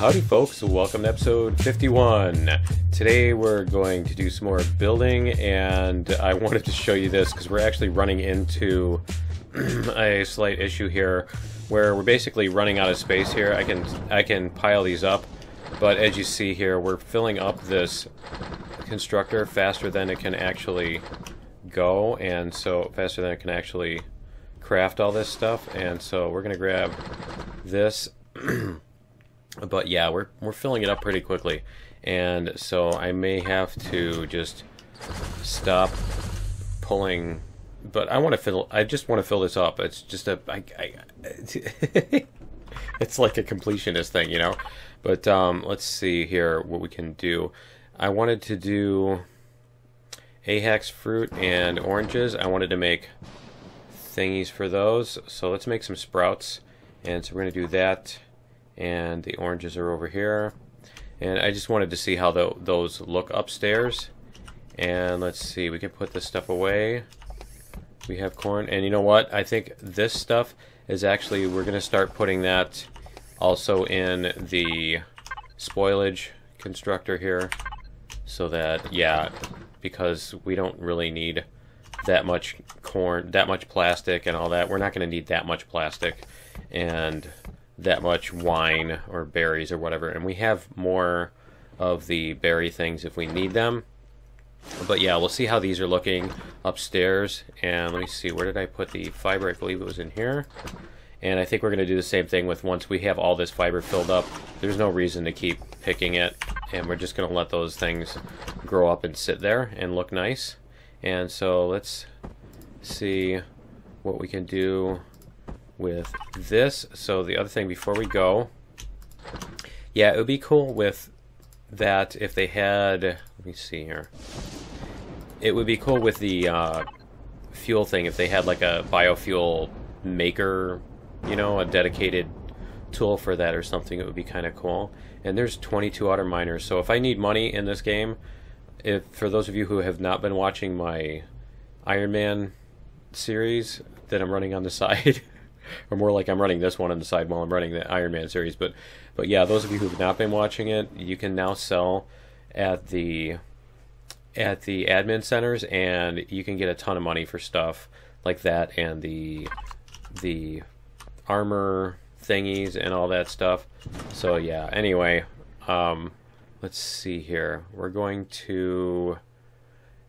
Howdy folks, welcome to episode 51. Today we're going to do some more building, and I wanted to show you this because we're actually running into a slight issue here where we're basically running out of space here. I can pile these up, but as you see here, we're filling up this constructor faster than it can actually go, and so faster than it can actually craft all this stuff, and so we're gonna grab this. But yeah, we're filling it up pretty quickly, and so I may have to just stop pulling. But I just want to fill this up. It's just it's like a completionist thing, you know. But let's see here what we can do. I wanted to do Ajax fruit and oranges. I wanted to make thingies for those. So let's make some sprouts, and so we're gonna do that. And the oranges are over here, and I just wanted to see how those look upstairs. And let's see, we can put this stuff away. We have corn, and you know what, I think this stuff is actually, we're gonna start putting that also in the spoilage constructor here, so that, yeah, because we don't really need that much corn, that much plastic and all that. We're not gonna need that much plastic and that much wine or berries or whatever, and we have more of the berry things if we need them. But yeah, we'll see how these are looking upstairs. And let me see, where did I put the fiber? I believe it was in here. And I think we're going to do the same thing with, once we have all this fiber filled up, there's no reason to keep picking it, and we're just going to let those things grow up and sit there and look nice. And so let's see what we can do with this. So the other thing before we go, yeah, it would be cool with that if they had, let me see here, it would be cool with the fuel thing if they had like a biofuel maker, you know, a dedicated tool for that or something. It would be kind of cool. And there's 22 outer miners, so if I need money in this game, for those of you who have not been watching my Iron Man series that I'm running on the side, or more like I'm running this one on the side while I'm running the Iron Man series. But yeah, those of you who've not been watching it, you can now sell at the admin centers, and you can get a ton of money for stuff like that, and the armor thingies and all that stuff. So yeah, anyway, let's see here. We're going to,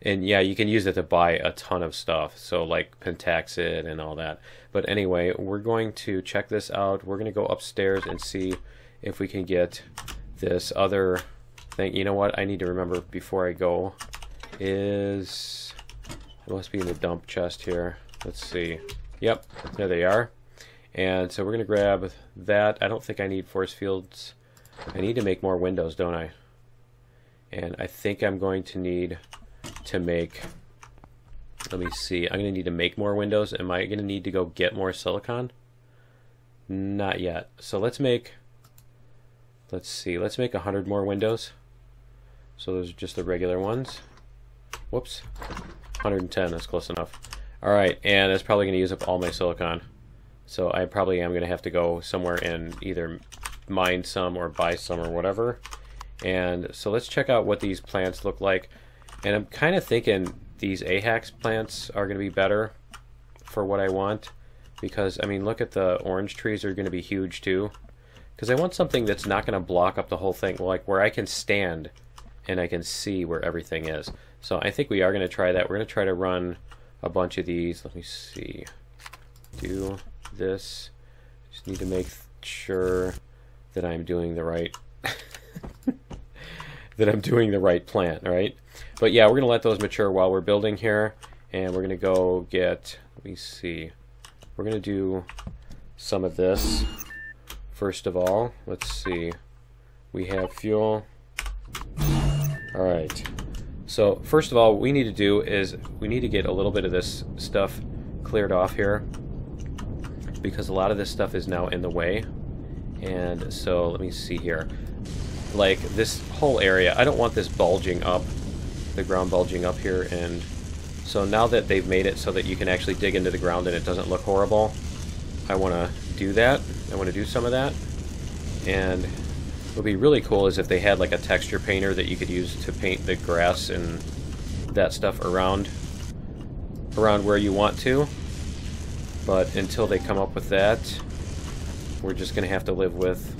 and yeah, you can use it to buy a ton of stuff, so like Pentaxid and all that. But anyway, we're going to check this out. We're going to go upstairs and see if we can get this other thing. You know what I need to remember before I go is, it must be in the dump chest here. Let's see. Yep, there they are. And so we're going to grab that. I don't think I need force fields. I need to make more windows, don't I? And I think I'm going to need to make, let me see, I'm going to need to make more windows. Am I going to need to go get more silicon? Not yet. So let's make, let's see, let's make 100 more windows. So those are just the regular ones. Whoops, 110, that's close enough. Alright, and that's probably going to use up all my silicon. So I probably am going to have to go somewhere and either mine some or buy some or whatever. And so let's check out what these plants look like. And I'm kind of thinking these Ajax plants are going to be better for what I want, because I mean, look at the orange trees, are going to be huge too, because I want something that's not going to block up the whole thing, like where I can stand and I can see where everything is. So I think we are going to try that. We're going to try to run a bunch of these. Let me see, do this, just need to make sure that I'm doing the right that I'm doing the right plant, right? But yeah, we're going to let those mature while we're building here, and we're going to go get, let me see, we're going to do some of this first of all. Let's see, we have fuel. Alright, so first of all, what we need to do is we need to get a little bit of this stuff cleared off here, because a lot of this stuff is now in the way. And so let me see here, like this whole area, I don't want this bulging up, the ground bulging up here. And so now that they've made it so that you can actually dig into the ground and it doesn't look horrible, I want to do that. I want to do some of that. And what would be really cool is if they had like a texture painter that you could use to paint the grass and that stuff around where you want to. But until they come up with that, we're just going to have to live with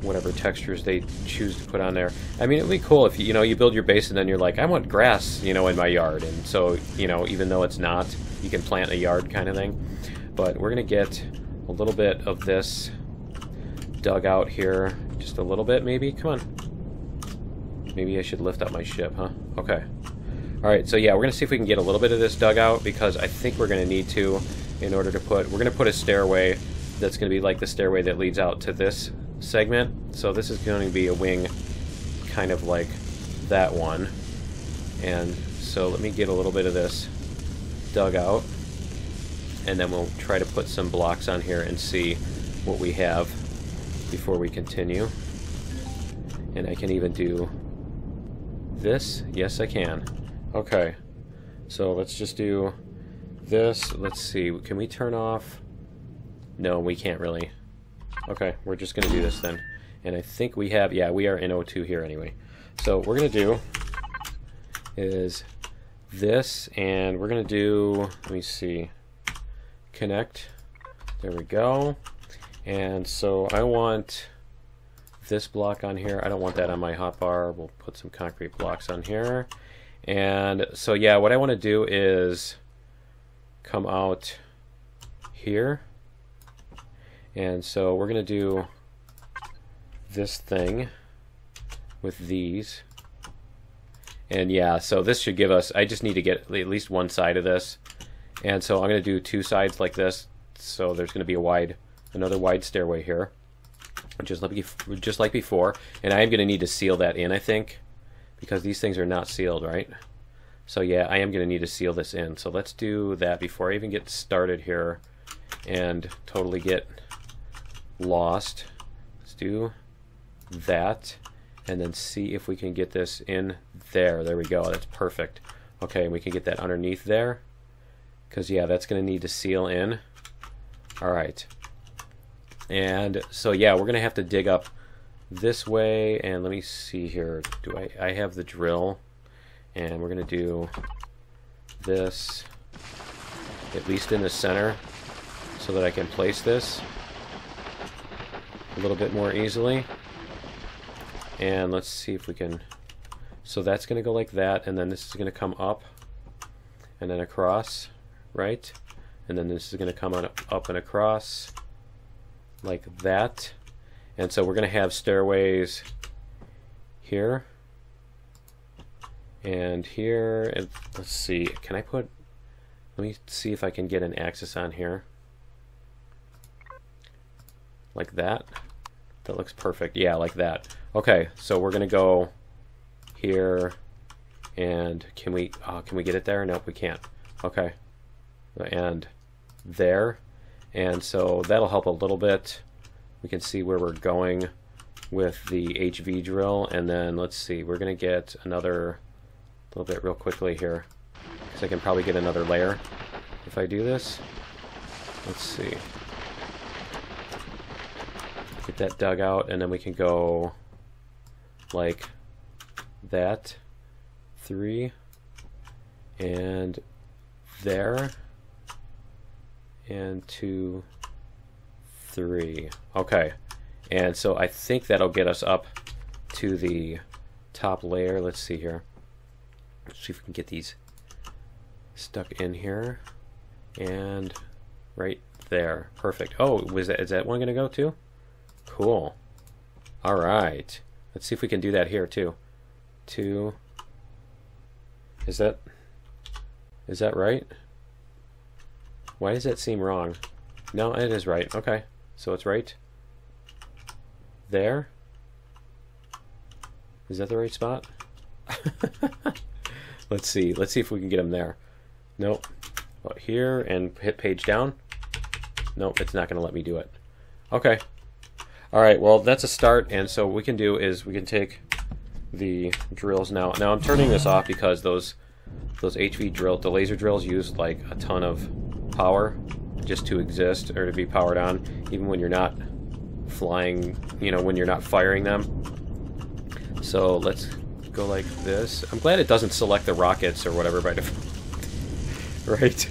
whatever textures they choose to put on there. I mean, it would be cool if, you know, you build your base and then you're like, I want grass, you know, in my yard. And so, you know, even though it's not, you can plant a yard kind of thing. But we're going to get a little bit of this dug out here. Just a little bit, maybe? Come on. Maybe I should lift up my ship, huh? Okay. Alright, so yeah, we're going to see if we can get a little bit of this dug out, because I think we're going to need to in order to put... We're going to put a stairway that's going to be like the stairway that leads out to this segment. So this is going to be a wing kind of like that one. And so let me get a little bit of this dug out, and then we'll try to put some blocks on here and see what we have before we continue. And I can even do this. Yes, I can. Okay, so let's just do this. Let's see, can we turn off? No, we can't really. Okay, we're just going to do this then. And I think we have, yeah, we are in O2 here anyway. So what we're going to do is this, and we're going to do, let me see, connect. There we go. And so I want this block on here. I don't want that on my hotbar. We'll put some concrete blocks on here. And so yeah, what I want to do is come out here. And so we're going to do this thing with these. And yeah, so this should give us, I just need to get at least one side of this. And so I'm going to do two sides like this. So there's going to be another wide stairway here, just like before. And I am going to need to seal that in, I think, because these things are not sealed, right? So yeah, I am going to need to seal this in. So let's do that before I even get started here and totally get lost. Let's do that, and then see if we can get this in there. There we go. That's perfect. Okay, and we can get that underneath there, because yeah, that's going to need to seal in. All right. And so yeah, we're going to have to dig up this way, and let me see here. Do I have the drill? And we're going to do this at least in the center so that I can place this a little bit more easily. And let's see if we can, so that's going to go like that, and then this is going to come up and then across, right? And then this is going to come on up and across like that. And so we're going to have stairways here and here, and let's see, can I put, let me see if I can get an axis on here like that. That looks perfect. Yeah, like that. Okay, so we're gonna go here, and can we get it there? Nope, we can't. Okay, and there, and so that'll help a little bit. We can see where we're going with the HV drill, and then let's see, we're gonna get another little bit real quickly here, because I can probably get another layer if I do this. Let's see. Get that dug out, and then we can go like that, 3, and there, and 2, 3. Okay, and so I think that'll get us up to the top layer. Let's see here. Let's see if we can get these stuck in here, and right there. Perfect. Oh, is that one gonna go too? Cool. All right. Let's see if we can do that here too. 2. Is that right? Why does that seem wrong? No, it is right. Okay, so it's right there. Is that the right spot? Let's see if we can get them there. Nope. But here, and hit page down. Nope, it's not going to let me do it. Okay. All right, well, that's a start, and so what we can do is we can take the drills now. Now I'm turning this off because those HV drills, the laser drills, use like a ton of power just to exist or to be powered on, even when you're not flying, you know, when you're not firing them. So let's go like this. I'm glad it doesn't select the rockets or whatever by default. Right?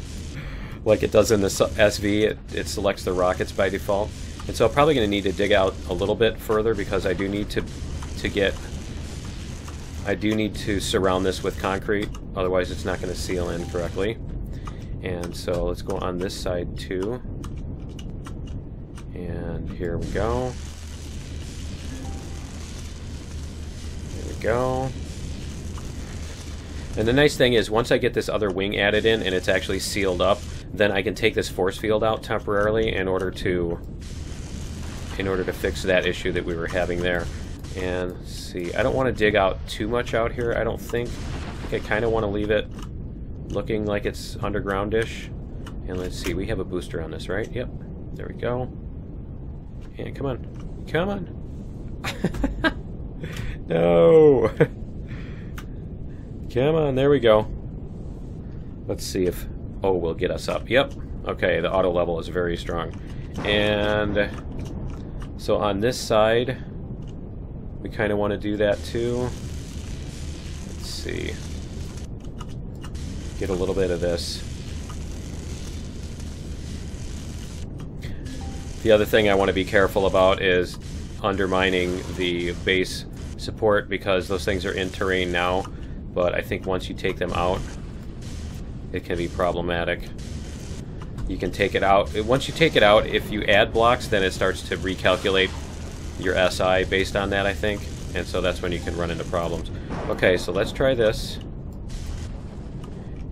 Like it does in the SV, it selects the rockets by default. And so I'm probably going to need to dig out a little bit further because I do need to surround this with concrete, otherwise it's not going to seal in correctly. And so let's go on this side too. And here we go. There we go. And the nice thing is, once I get this other wing added in and it's actually sealed up, then I can take this force field out temporarily in order to fix that issue that we were having there. And let's see, I don't want to dig out too much out here, I don't think. I kind of want to leave it looking like it's underground-ish. And let's see, we have a booster on this, right? Yep. There we go. And come on. Come on. No. Come on, there we go. Let's see if O will get us up. Yep. Okay, the auto level is very strong. And so on this side, we kind of want to do that too. Let's see. Get a little bit of this. The other thing I want to be careful about is undermining the base support, because those things are in terrain now, but I think once you take them out, it can be problematic. You can take it out. Once you take it out, if you add blocks, then it starts to recalculate your SI based on that, I think. And so that's when you can run into problems. Okay, so let's try this.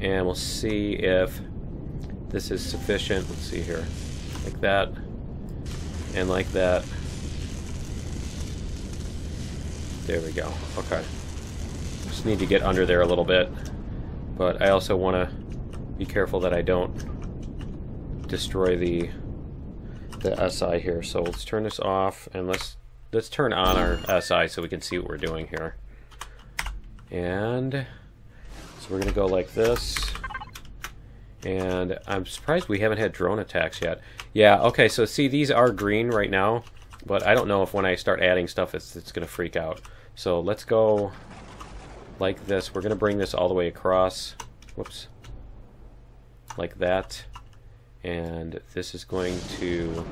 And we'll see if this is sufficient. Let's see here. Like that. And like that. There we go. Okay. Just need to get under there a little bit. But I also want to be careful that I don't destroy the SI here. So let's turn this off, and let's turn on our SI so we can see what we're doing here. And so we're going to go like this. And I'm surprised we haven't had drone attacks yet. Yeah, okay, so see, these are green right now, but I don't know if when I start adding stuff it's going to freak out. So let's go like this. We're going to bring this all the way across. Whoops. Like that. And this is going to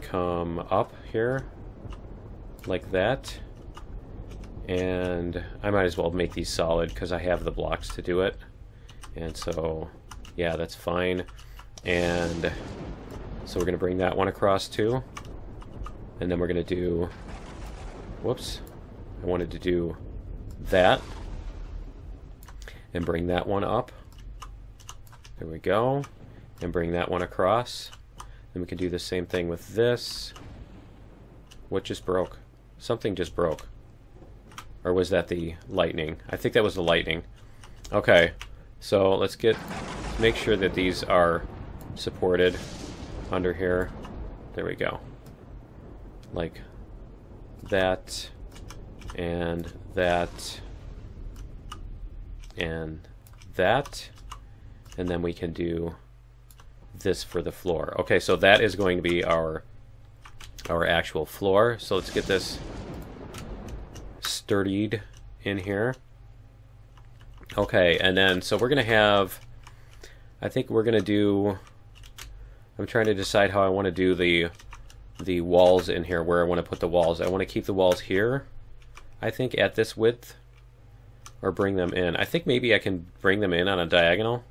come up here like that. And I might as well make these solid because I have the blocks to do it. And so, yeah, that's fine. And so we're going to bring that one across too. And then we're going to do, whoops, I wanted to do that. And bring that one up. There we go. And bring that one across. Then we can do the same thing with this. What just broke? Something just broke. Or was that the lightning? I think that was the lightning. Okay, so let's make sure that these are supported under here. There we go. Like that, and that, and that. And then we can do this for the floor. Okay, so that is going to be our actual floor. So let's get this sturdied in here. Okay, and then so we're gonna have, I think we're gonna do, I'm trying to decide how I want to do the walls in here, where I want to put the walls. I want to keep the walls here, I think, at this width, or bring them in. I think maybe I can bring them in on a diagonal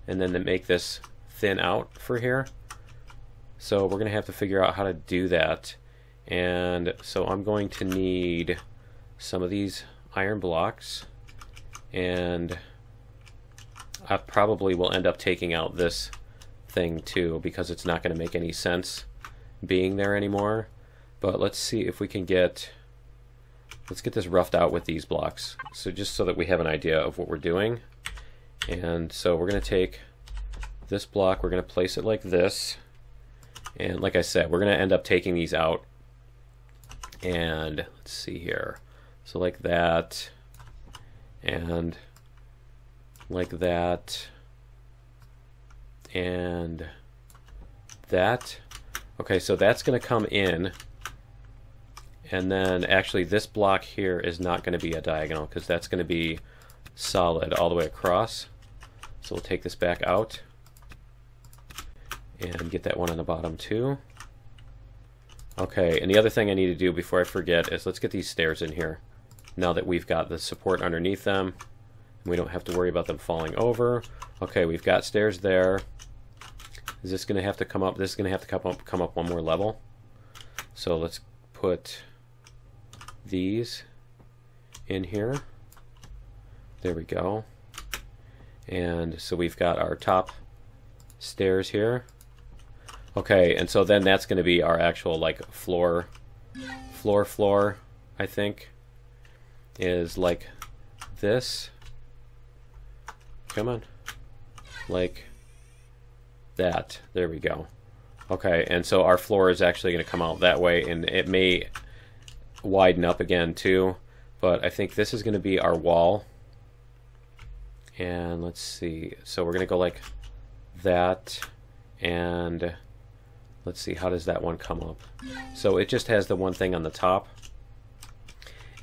and then make this thin out for here. So we're gonna have to figure out how to do that. And so I'm going to need some of these iron blocks, and I probably will end up taking out this thing too, because it's not going to make any sense being there anymore. But let's see if we can let's get this roughed out with these blocks, so just so that we have an idea of what we're doing. And so we're going to take this block, we're going to place it like this, and like I said, we're going to end up taking these out. And let's see here, so like that, and like that, and that. Okay, so that's going to come in, and then actually this block here is not going to be a diagonal because that's going to be solid all the way across. So we'll take this back out and get that one on the bottom too. Okay, and the other thing I need to do before I forget is let's get these stairs in here. Now that we've got the support underneath them, we don't have to worry about them falling over. Okay, we've got stairs there. Is this going to have to come up? This is going to have to come up one more level. So let's put these in here. There we go. And so we've got our top stairs here. Okay, and so then that's going to be our actual like floor, I think, is like this. Come on. Like that. There we go. Okay, and so our floor is actually going to come out that way, and it may widen up again too, but I think this is going to be our wall. And let's see, so we're going to go like that, and let's see, how does that one come up? So it just has the one thing on the top.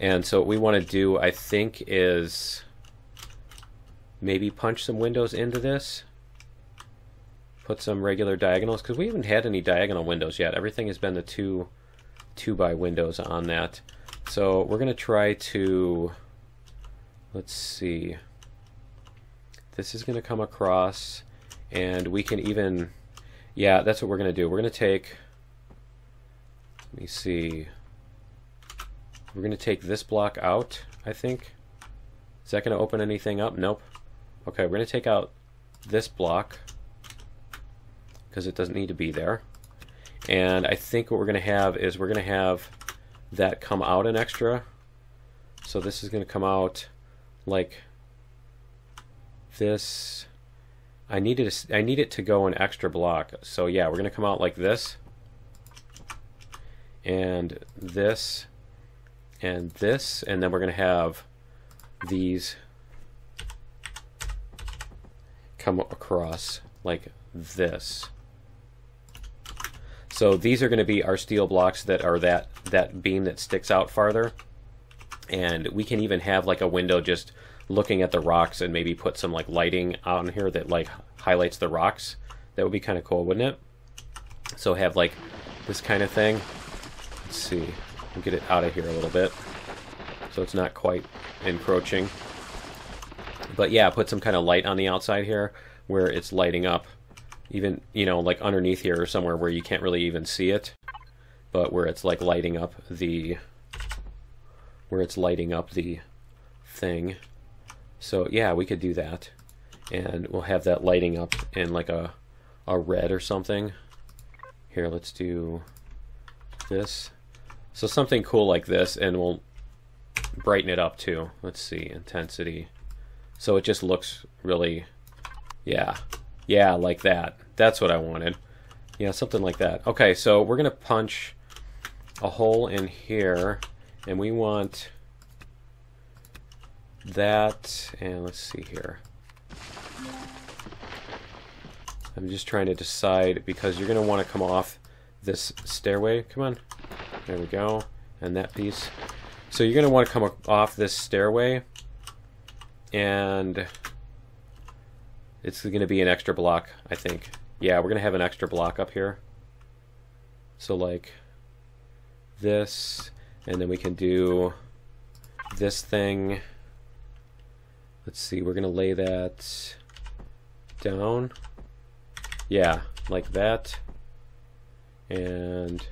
And so what we want to do, I think, is maybe punch some windows into this. Put some regular diagonals, because we haven't had any diagonal windows yet. Everything has been the two by windows on that. So we're going to try to, let's see, this is going to come across, and we can even, yeah, that's what we're going to do. We're going to take, let me see, we're going to take this block out, I think. Is that going to open anything up? Nope. Okay, we're going to take out this block because it doesn't need to be there. And I think what we're going to have is we're going to have that come out an extra. So this is going to come out like this. I need it to go an extra block. So yeah, we're going to come out like this, and this, and this, and then we're going to have these come across like this. So these are going to be our steel blocks that are that beam that sticks out farther, and we can even have like a window just looking at the rocks and maybe put some like lighting on here that like highlights the rocks. That would be kind of cool, wouldn't it? So have like this kind of thing. Let's see, we'll get it out of here a little bit so it's not quite encroaching. But yeah, put some kind of light on the outside here where it's lighting up, even, you know, like underneath here or somewhere where you can't really even see it, but where it's like lighting up the, thing. So yeah, we could do that, and we'll have that lighting up in like a red or something. Here, let's do this. So something cool like this, and we'll brighten it up too. Let's see, intensity. So it just looks really, yeah, like that. That's what I wanted. Yeah, something like that. Okay, so we're gonna punch a hole in here, and we want that, and let's see here. I'm just trying to decide, because you're gonna want to come off this stairway. Come on, there we go, and that piece. So you're gonna want to come off this stairway, and it's going to be an extra block, I think. Yeah, we're going to have an extra block up here. So like this, and then we can do this thing. Let's see, we're going to lay that down. Yeah, like that. And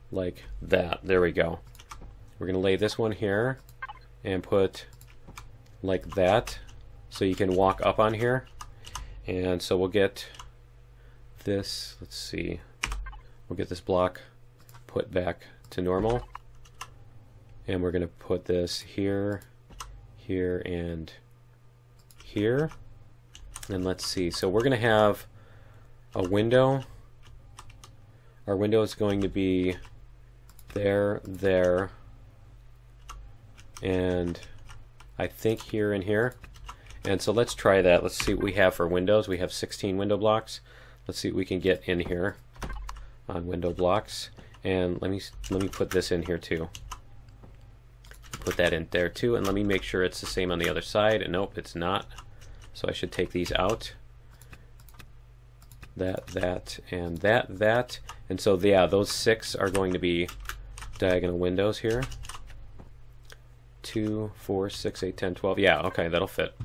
like that. There we go. We're going to lay this one here and put like that, so you can walk up on here. And so we'll get this, let's see, we'll get this block put back to normal, and we're going to put this here, here, and here. And let's see, so we're going to have a window. Our window is going to be there, there, and I think here and here. And so let's try that. Let's see what we have for windows. We have 16 window blocks. Let's see what we can get in here on window blocks. And let me put this in here too. Put that in there too, and let me make sure it's the same on the other side. And nope, it's not. So I should take these out. That, and that. And so yeah, those 6 are going to be diagonal windows here. 2, 4, 6, 8, 10, 12. Yeah, okay, that'll fit.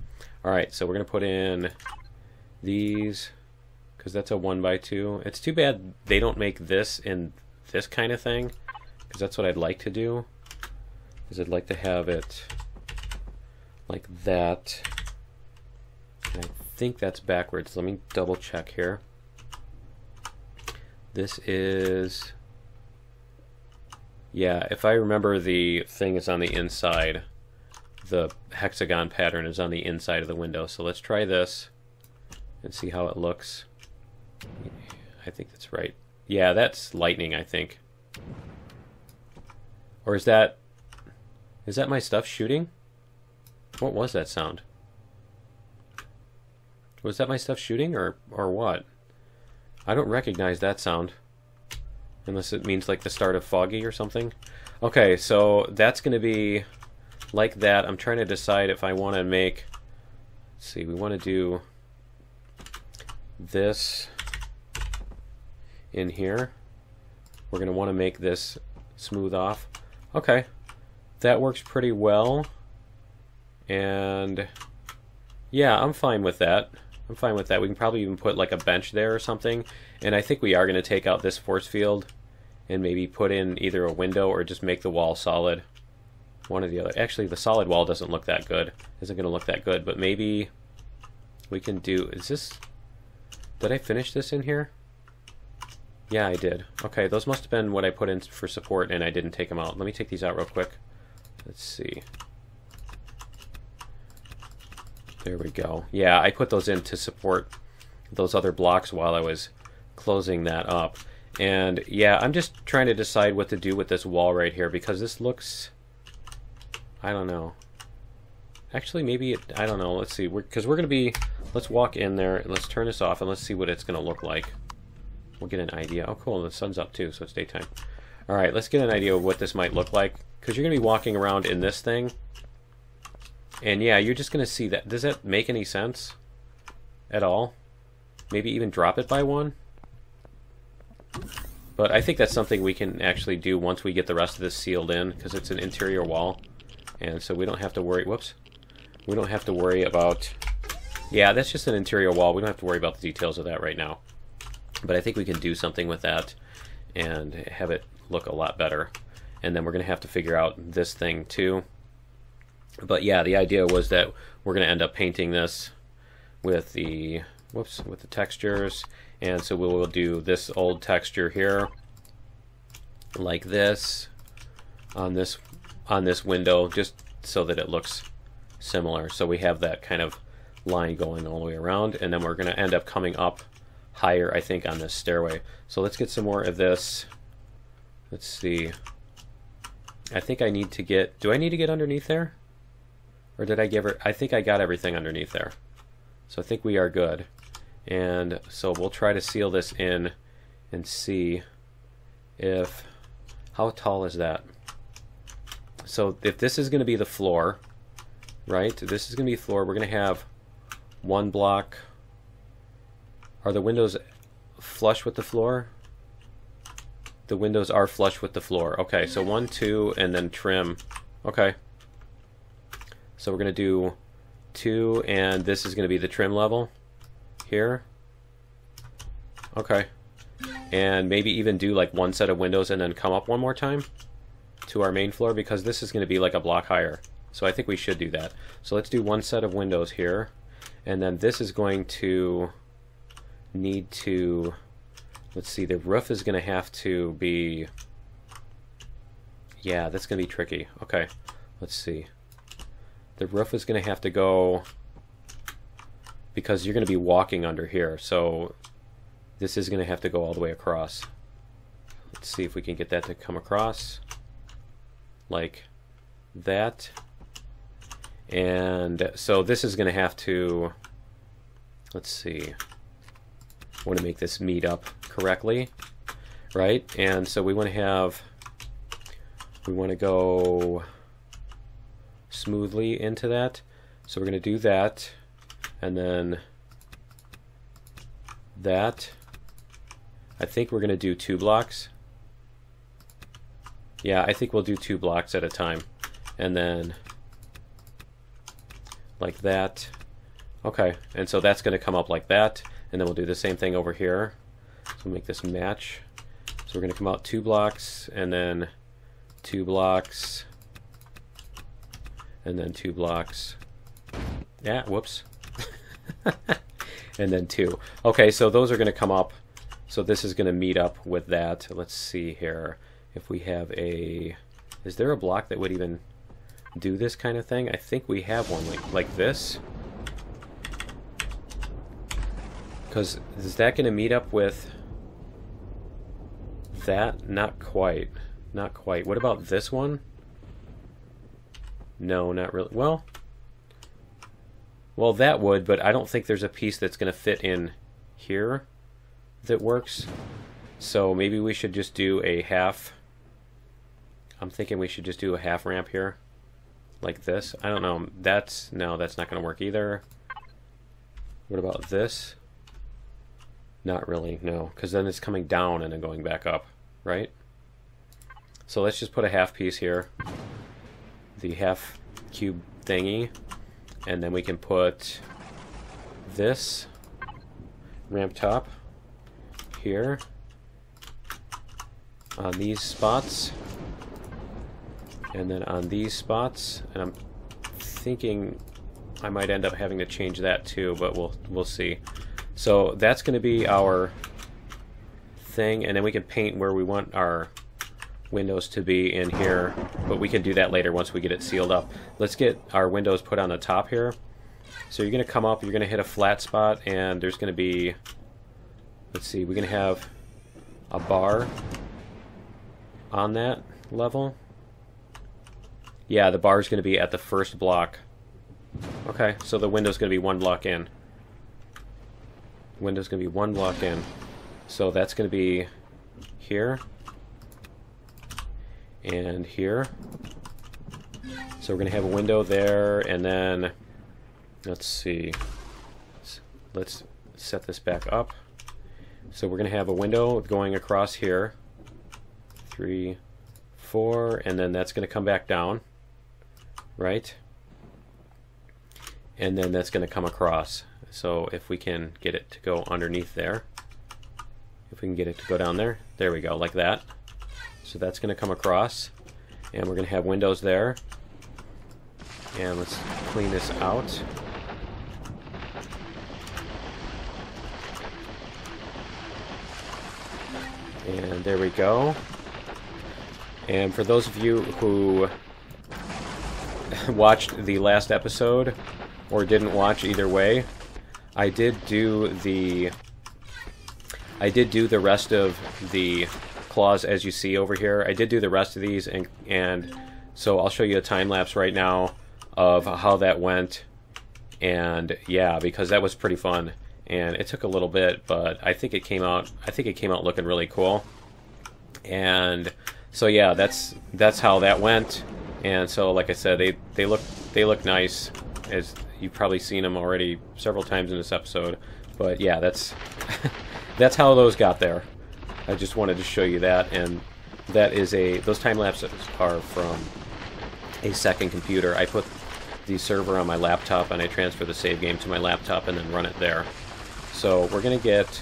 Alright, so we're going to put in these, because that's a 1 by 2. It's too bad they don't make this in this kind of thing, because that's what I'd like to do, is I'd like to have it like that. And I think that's backwards. Let me double check here. This is, yeah, if I remember, the thing is on the inside. The hexagon pattern is on the inside of the window. So let's try this and see how it looks. I think that's right. Yeah, that's lightning, I think. Or is that my stuff shooting? What was that sound? Was that my stuff shooting or what? I don't recognize that sound. Unless it means like the start of foggy or something. Okay, so that's going to be like that. I'm trying to decide if I want to make... Let's see, we want to do this in here. We're going to want to make this smooth off. Okay, that works pretty well. And yeah, I'm fine with that. I'm fine with that. We can probably even put like a bench there or something. And I think we are going to take out this force field and maybe put in either a window or just make the wall solid. One or the other. Actually, the solid wall doesn't look that good. Isn't going to look that good. But maybe we can do... Is this... Did I finish this in here? Yeah, I did. Okay, those must have been what I put in for support and I didn't take them out. Let me take these out real quick. Let's see. There we go. Yeah, I put those in to support those other blocks while I was closing that up. And yeah, I'm just trying to decide what to do with this wall right here, because this looks... I don't know. Actually, maybe it... I don't know. Let's see. Because we're going to be... Let's walk in there, and let's turn this off, and let's see what it's going to look like. We'll get an idea. Oh, cool. The sun's up, too, so it's daytime. All right, let's get an idea of what this might look like. Because you're going to be walking around in this thing. And yeah, you're just going to see that. Does that make any sense at all? Maybe even drop it by 1? But I think that's something we can actually do once we get the rest of this sealed in, because it's an interior wall. And so we don't have to worry... Whoops. We don't have to worry about... Yeah, that's just an interior wall. We don't have to worry about the details of that right now. But I think we can do something with that and have it look a lot better. And then we're going to have to figure out this thing too. But yeah, the idea was that we're going to end up painting this with the... Whoops, with the textures. And so we will do this old texture here, like this, on this window, just so that it looks similar. So we have that kind of line going all the way around, and then we're going to end up coming up higher, I think, on this stairway. So let's get some more of this. Let's see. I think I need to get... Do I need to get underneath there? Or did I give her... I think I got everything underneath there. So I think we are good. And so we'll try to seal this in and see if... How tall is that? So if this is going to be the floor, right? This is going to be the floor. We're going to have one block. Are the windows flush with the floor? The windows are flush with the floor. Okay, so 1, 2, and then trim. Okay. So we're going to do 2, and this is going to be the trim level here. Okay. And maybe even do like one set of windows and then come up one more time to our main floor, because this is going to be like a block higher. So I think we should do that. So let's do one set of windows here, and then this is going to need to... Let's see, the roof is going to have to be... Yeah, that's going to be tricky. Okay, let's see. The roof is going to have to go... Because you're going to be walking under here, so this is going to have to go all the way across. Let's see if we can get that to come across. Like that. And so this is going to have to... Let's see. want to make this meet up correctly, right? And so we want to go smoothly into that. So we're going to do that, and then that. I think we're going to do 2 blocks. Yeah, I think we'll do 2 blocks at a time. And then like that. Okay, and so that's going to come up like that. And then we'll do the same thing over here. So we'll make this match. So we're going to come out 2 blocks, and then 2 blocks, and then 2 blocks. Yeah, whoops. And then 2. Okay, so those are going to come up. So this is going to meet up with that. Let's see here. If we have a... Is there a block that would even do this kind of thing? I think we have one like this. Because is that going to meet up with that? Not quite. Not quite. What about this one? No, not really. Well, that would, but I don't think there's a piece that's going to fit in here that works. So maybe we should just do a half. I'm thinking we should just do a half ramp here, like this. I don't know. No, that's not going to work either. What about this? Not really, no, because then it's coming down and then going back up, right? So let's just put a half piece here, the half cube thingy, and then we can put this ramp top here on these spots, and then on these spots, and I'm thinking I might end up having to change that too, but we'll see. So that's going to be our thing, and then we can paint where we want our windows to be in here, but we can do that later once we get it sealed up. Let's get our windows put on the top here. So you're going to come up, you're going to hit a flat spot, and there's going to be, let's see, we're going to have a bar on that level. Yeah, the bar is going to be at the first block. Okay, so the window's going to be 1 block in. Window's going to be 1 block in. So that's going to be here and here. So we're going to have a window there, and then let's see. Let's set this back up. So we're going to have a window going across here. 3, 4, and then that's going to come back down, right? And then that's going to come across. So if we can get it to go underneath there, if we can get it to go down there, there we go, like that. So that's going to come across, and we're going to have windows there. And let's clean this out. And there we go. And for those of you who watched the last episode, or didn't watch, either way, I did do the rest of the claws as you see over here. I did do the rest of these, and so I'll show you a time lapse right now of how that went. And yeah, because that was pretty fun, and it took a little bit, but I think it came out looking really cool. And so yeah, that's how that went. And so like I said, they look nice, as you've probably seen them already several times in this episode. But yeah, that's that's how those got there. I just wanted to show you that, and that is those time lapses are from a second computer. I put the server on my laptop, and I transfer the save game to my laptop and then run it there. So we're gonna get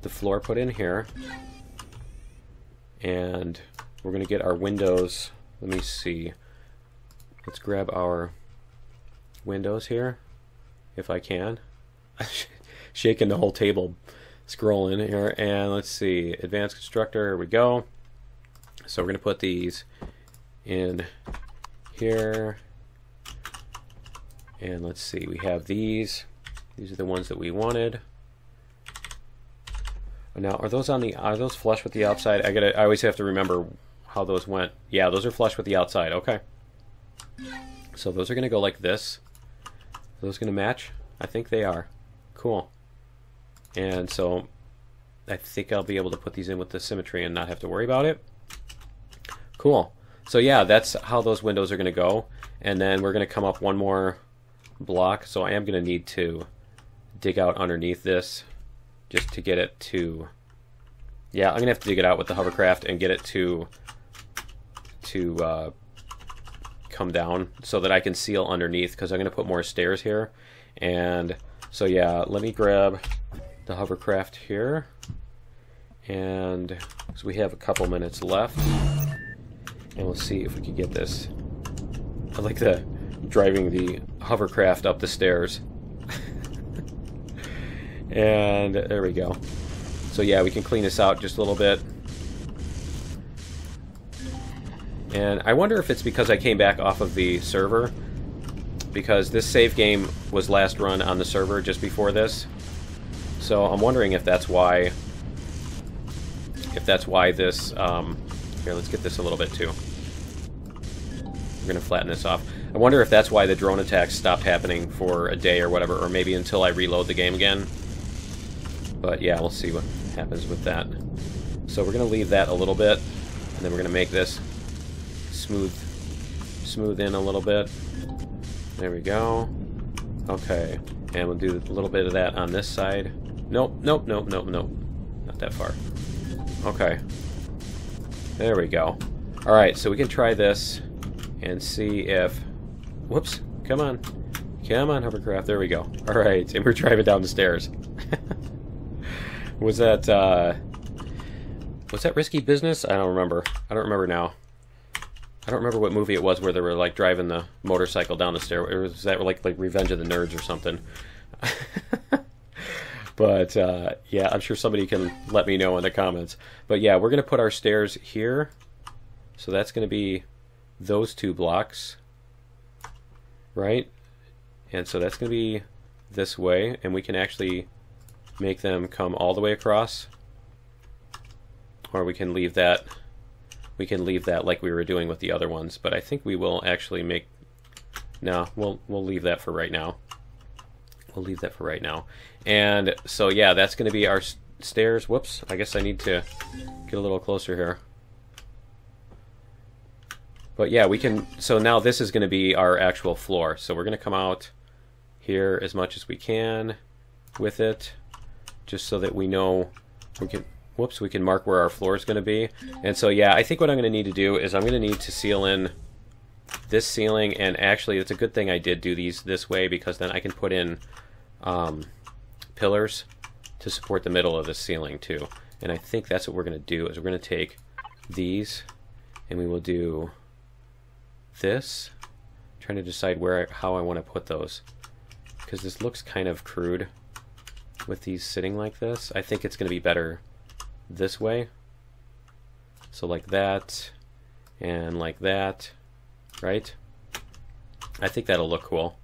the floor put in here, and we're gonna get our windows. Let me see. Let's grab our windows here, if I can. Shaking the whole table, scrolling here, and let's see, advanced constructor, here we go. So we're going to put these in here, and let's see, we have these are the ones that we wanted. Now, are those flush with the outside? I always have to remember how those went. Yeah, those are flush with the outside. Okay, so those are going to go like this. Are those going to match? I think they are. Cool. And so I think I'll be able to put these in with the symmetry and not have to worry about it. Cool. So yeah, that's how those windows are going to go. And then we're going to come up one more block. So I am going to need to dig out underneath this just to get it to... Yeah, I'm going to have to dig it out with the hovercraft and get it to come down so that I can seal underneath, because I'm going to put more stairs here. And so yeah, let me grab the hovercraft here. And so we have a couple minutes left. And we'll see if we can get this. I like the driving the hovercraft up the stairs. And there we go. So yeah, we can clean this out just a little bit. And I wonder if it's because I came back off of the server, because this save game was last run on the server just before this. So I'm wondering if that's why. If that's why this. Here, let's get this a little bit too. We're gonna flatten this off. I wonder if that's why the drone attacks stopped happening for a day or whatever, or maybe until I reload the game again. But yeah, we'll see what happens with that. So we're gonna leave that a little bit, and then we're gonna make this smooth in a little bit. There we go. Okay, and we'll do a little bit of that on this side. Nope, nope, nope, nope, nope. Not that far. Okay. There we go. Alright, so we can try this and see if... Whoops. Come on. Come on, hovercraft. There we go. Alright, and we're driving down the stairs. Was that Risky Business? I don't remember. I don't remember now. I don't remember what movie it was where they were like driving the motorcycle down the stair. Or was that like Revenge of the Nerds or something? But yeah, I'm sure somebody can let me know in the comments. But yeah, we're going to put our stairs here. So that's going to be those two blocks, right? And so that's going to be this way, and we can actually make them come all the way across. Or we can leave that. We can leave that like we were doing with the other ones, but I think we will actually make... No, we'll leave that for right now. We'll leave that for right now. And so yeah, that's going to be our stairs. Whoops, I guess I need to get a little closer here. But yeah, we can... So now this is going to be our actual floor. So we're going to come out here as much as we can with it, just so that we know we can... Whoops, we can mark where our floor is going to be. And so yeah, I think what I'm going to need to do is I'm going to need to seal in this ceiling, and actually it's a good thing I did do these this way, because then I can put in pillars to support the middle of the ceiling too. And I think that's what we're going to do, is we're going to take these and we will do this. I'm trying to decide how I want to put those, because this looks kind of crude with these sitting like this. I think it's going to be better this way. So like that and like that, right? I think that'll look cool.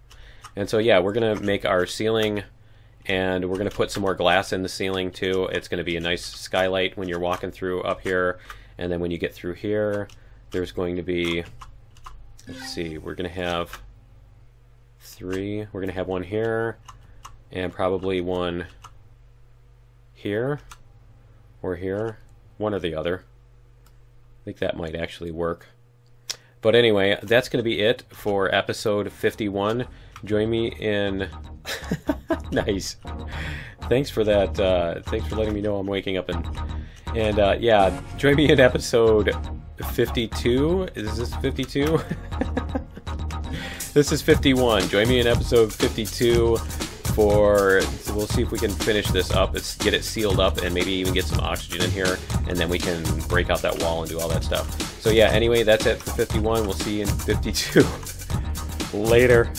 And so yeah, we're gonna make our ceiling, and we're gonna put some more glass in the ceiling too. It's gonna be a nice skylight when you're walking through up here, and then when you get through here, there's going to be, let's see, we're gonna have 3. We're gonna have one here, and probably one here, or here, one or the other. I think that might actually work. But anyway, that's going to be it for episode 51. Join me in... Nice. Thanks for that. Thanks for letting me know I'm waking up. And yeah, join me in episode 52. Is this 52? This is 51. Join me in episode 52 for... We'll see if we can finish this up. Let's get it sealed up and maybe even get some oxygen in here, and then we can break out that wall and do all that stuff. So yeah, anyway, that's it for 51. We'll see you in 52. Later.